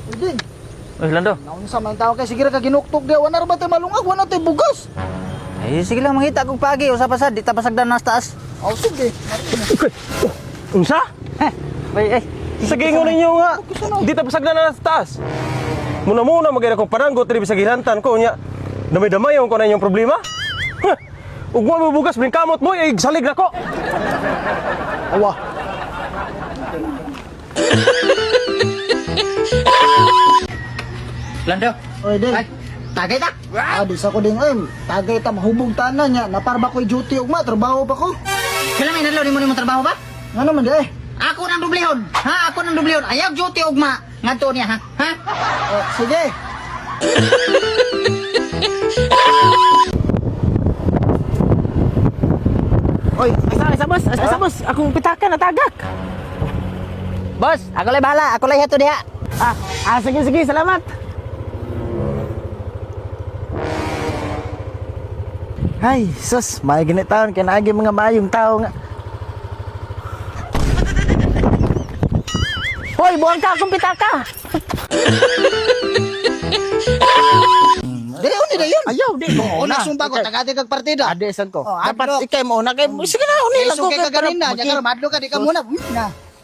Uding. Uy, Lando. Naunsa man tao kay sige ra ka ginuktok di wala ra ba tay malungag wala tay bugas. Ay, sige lang mangita kong pagi. Usa pa sad, di ta pasagdan nas taas. Aw sige. Unsa? Ay, ay. Sa gingon ninyo nga. Di ta pasagdan na sa taas. Muna-muna magay akong paranggot diri sa gihantan ko nya. Damay-damay ko na inyong problema. Ug mo bubugas bring kamot mo ay salig nako. Awa. Lando. Oy ding. Ay, tagay ta. Di sa ko ding ay tagay ta mahubog tanan nya naparba ko'y duty ugma trabaho pa ko. Kailan may nadlaw nimo nimo trabaho ba? Ngano man di? Ako nang dublihon. Ha, ako nang dublihon. Ayaw duty ugma. Ngadto niya ha. Ha? Sige. Oy, asa boss? Asa boss? Akong pitaka na tagak. Boss, ako lay bahala. Ako lay heto diha. Sige, salamat. Ay, sus, may ganit taon kaya naagi mga mayong tao nga. Hoy, buwang ka akong pitaka. Dili uni na yun. Ayaw, di ko Una sumpa ko tagati kag partida. Adesan ko. Oh, Dapat adlok. ikay mo na kay sige na uni lang Iso ko kay kaganina nya karon madlo ka di ka muna.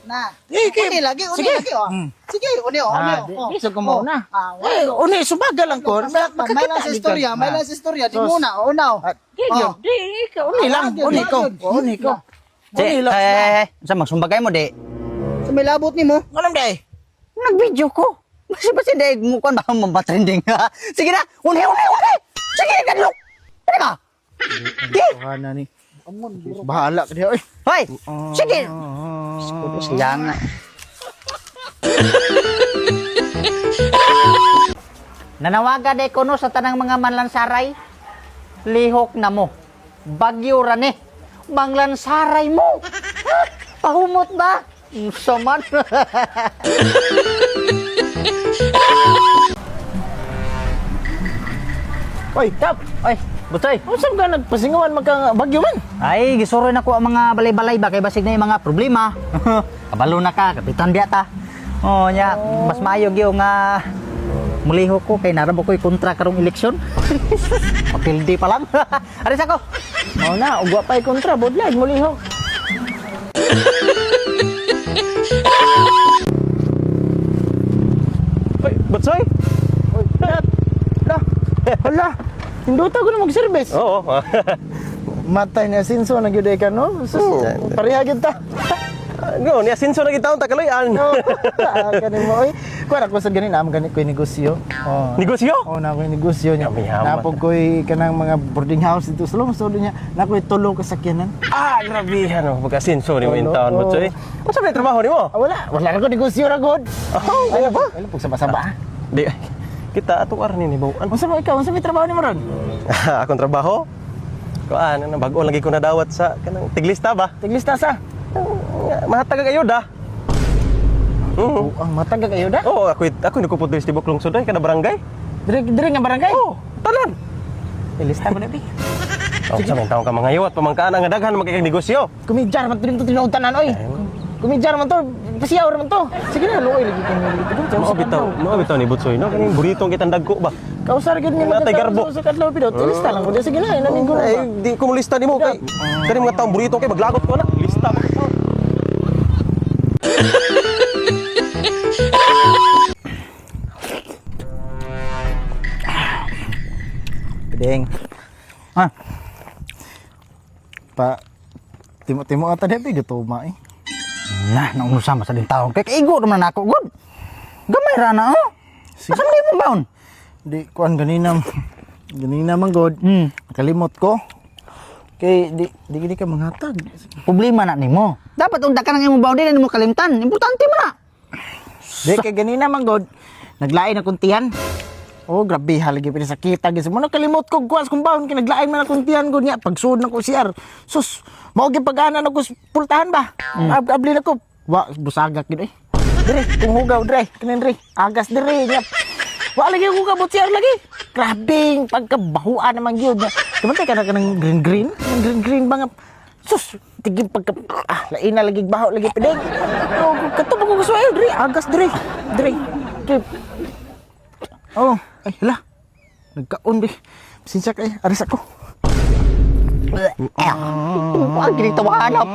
Na. Uni lagi, uni Sige. lagi oh. Sige, uni oh, uni oh. Iso ko muna. Ah, Uni subaga lang ko. may lang sa istorya, may lang sa istorya. Di muna, una oh. Giyo, di ikaw uni lang, uni ko. Uni ko. Di, Uni lang. sa magsumbagay mo di. So may labot nimo. Anong day? Nag-video ko. Basi dahil mukha ba mapatrending ha? Sige na, uni. Sige, kadlok. Ano ba? Di. Ano ni? Bahala ka diya, oy. Hoy, sige. Puto siya nga. Nanawagan de ko no sa tanang mga manlansaray. Lihok na mo. Bagyo rani. Manglansaray mo. Ha? Pahumot ba? Saman. Oy, tap. Oy, butoy. Usap ka nagpasingawan magka bagyo man. Ay, gisuroy na ko ang mga balay-balay ba kay basig na yung mga problema. Kabalo na ka, kapitan diya ta. Oh, nya, mas maayo gyud nga muliho ko kay narabo ko'y kontra karong eleksyon. Apildi pa lang. Aris ako. Mao na, ugwa pa'y kontra, bodlag, muliho. Oy, Batsoy? Oy, hala, hinduta ko na mag-service. Oo. Matay na sinso na gyud ka no. Sus, pareha gyud ta. Go, ni asinso na gitaon ta kaloyan. Kanin mo oy. Kuha ko sa ganin am ganit ko negosyo. Oh. Negosyo? Oh, na ko negosyo niya. Yaman. Napog ko'y kanang mga boarding house dito sa lungsod niya. Na ko'y tulo ka sakyanan. Grabihan mo pagka asinso ni mo in town Oo. mo choy. Ano sa trabaho nimo? Wala ko negosyo ra god. Oh, Ano ba? Ano pag saba-saba? Di kita ato ar ni bawaan. Unsa mo ikaw? Unsa may trabaho nimo ron? Akong trabaho. Kuan, bago lagi ko nadawat sa kanang tiglista ba? Tiglista sa. Mahatag ang ayuda. Oh, ang matag kayo da. Oo, ako nakupot sa tibok lungsod ay kada barangay. Dire nga barangay. Oo, tanan. Ilista mo na bi. Oh, sa mga taong ka mga yawat pamangkaan nga daghan magkakang negosyo. Kumidyar man to tinuod tanan oy. Kumidyar man to, pasiyaw man to. Sige na, luoy lagi kami dito. Mao bitaw ni Butsoy no kaning buritong kitang dagko ba? Kausar gid ni Natay garbo. sa kadlaw pidot. Ilista lang ko. Sige na, inanin ko Ay, na. di ko mo lista nimo kay kani mga taong buritong kay maglagot ko na. Lista mo. Deng. Ha. Pa timo ata dito gituma eh. Nah, nang usama sa din taon kay kaigo naman ako good. Gamay ra na oh. Asa di mo baon? Di kuan ganina man god. Nakalimot ko. Kay di ka manghatag. Problema na nimo. Dapat unda ka nang imong baon din mo kalimtan. Importante man na. Di kay ganina man god. Naglain na kuntihan. Oh, grabe halagi pa sa kita gyud. Mo nakalimot ko kuas kung baon kay naglain man na kuntihan god niya pagsud na ko CR. Sus, mao gyud pag-ana na ko pultahan ba. Abli na ko. Wa busagak gyud eh. Dire, kung hugaw dire, kanin dire. Agas dire niya. Wa lagi ko kabot CR lagi. Grabing pagkabahuan naman gyud. Kamantay ka na kanang green. Green ba nga. Sus, tigim pagka lain na lagi baho lagi pedeng. Oh, katong ko gusto ayo dre, agas dre. Dre. Oh, ay hala. Nagkaon be. Sinsya kay aris ako. Pag ginito mahanap.